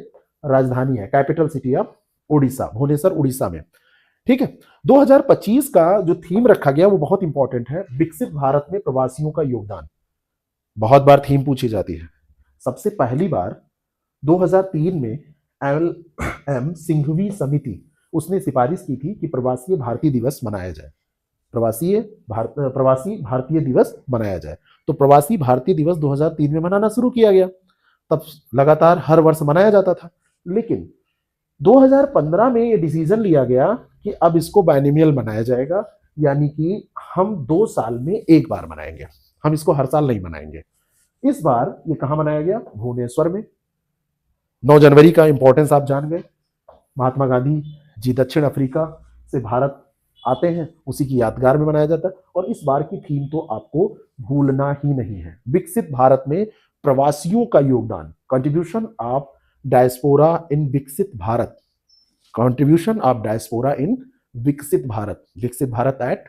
राजधानी है, capital city of Orissa, Bhubaneswar Orissa में, ठीक है। 2025 का जो थीम रखा गया वो बहुत इंपॉर्टेंट है, विकसित भारत में प्रवासियों का योगदान। बहुत बार थीम पूछी जाती है। सबसे पहली बार 2003 में एम सिंघवी समिति उसने सिफारिश की थी कि प्रवासी भारतीय दिवस मनाया जाए, प्रवासी भारतीय दिवस मनाया जाए। तो प्रवासी भारतीय दिवस 2003 में मनाना शुरू किया गया, तब लगातार हर वर्ष मनाया जाता था। लेकिन 2015 में ये डिसीजन लिया गया कि अब इसको बाइनोमियल मनाया जाएगा, यानी कि हम 2 साल में एक बार मनाएंगे, हम इसको हर साल नहीं मनाएंगे। इस बार ये कहां मनाया गया, भुवनेश्वर में। 9 जनवरी का इंपॉर्टेंस आप जान गए, महात्मा गांधी जी दक्षिण अफ्रीका से भारत आते हैं, उसी की यादगार में मनाया जाता है। और इस बार की थीम तो आपको भूलना ही नहीं है, विकसित भारत में प्रवासियों का योगदान, कंट्रीब्यूशन ऑफ डायस्पोरा इन विकसित भारत, कंट्रीब्यूशन ऑफ डायस्पोरा इन विकसित भारत, विकसित भारत एट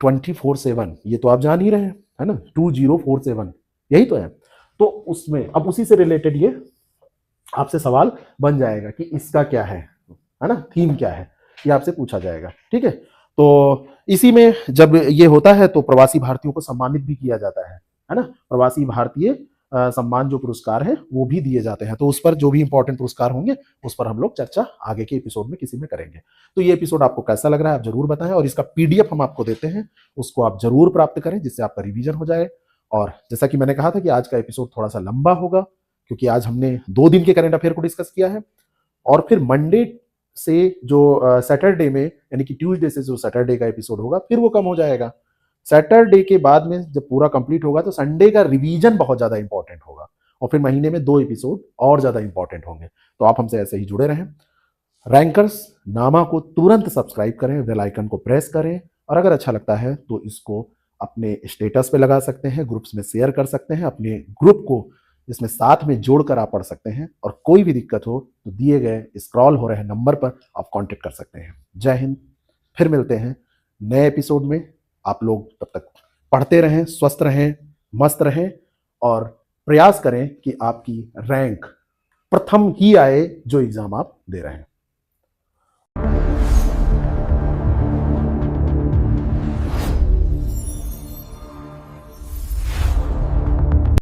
24/7, ये तो आप जान ही रहे हैं, है ना, 2047 यही तो है। तो उसमें अब उसी से रिलेटेड ये आपसे सवाल बन जाएगा कि इसका क्या है ना, थीम क्या है, ये आपसे पूछा जाएगा, ठीक है। तो इसी में जब ये होता है तो प्रवासी भारतीयों को सम्मानित भी किया जाता है ना, प्रवासी भारतीय सम्मान जो पुरस्कार है वो भी दिए जाते हैं। तो उस पर जो भी इंपॉर्टेंट पुरस्कार होंगे उस पर हम लोग चर्चा आगे के एपिसोड में किसी में करेंगे। तो ये एपिसोड आपको कैसा लग रहा है आप जरूर बताएं, और इसका पीडीएफ हम आपको देते हैं, उसको आप जरूर प्राप्त करें जिससे आपका रिवीजन हो जाए। और जैसा कि मैंने कहा था कि आज का एपिसोड थोड़ा सा लंबा होगा, क्योंकि आज हमने 2 दिन के करंट अफेयर को डिस्कस किया है, और फिर मंडे से जो सैटरडे में, यानी कि ट्यूसडे से जो सैटरडे का एपिसोड होगा फिर वो कम हो जाएगा। सैटरडे के बाद में जब पूरा कंप्लीट होगा तो संडे का रिवीजन बहुत ज्यादा इंपॉर्टेंट होगा, और फिर महीने में 2 एपिसोड और ज्यादा इंपॉर्टेंट होंगे। तो आप हमसे ऐसे ही जुड़े रहें। रैंकर्स नामा को तुरंत सब्सक्राइब करें, बेल आइकन को प्रेस करें, और अगर अच्छा लगता है तो इसको अपने स्टेटस पे लगा सकते हैं, ग्रुप्स में शेयर कर सकते हैं, अपने ग्रुप को इसमें साथ में जोड़कर आप पढ़ सकते हैं। और कोई भी दिक्कत हो तो दिए गए स्क्रॉल हो रहे नंबर पर आप कांटेक्ट कर सकते हैं। जय हिंद, फिर मिलते हैं नए एपिसोड में। आप लोग तब तक पढ़ते रहें, स्वस्थ रहें, मस्त रहें, और प्रयास करें कि आपकी रैंक प्रथम ही आए जो एग्जाम आप दे रहे हैं।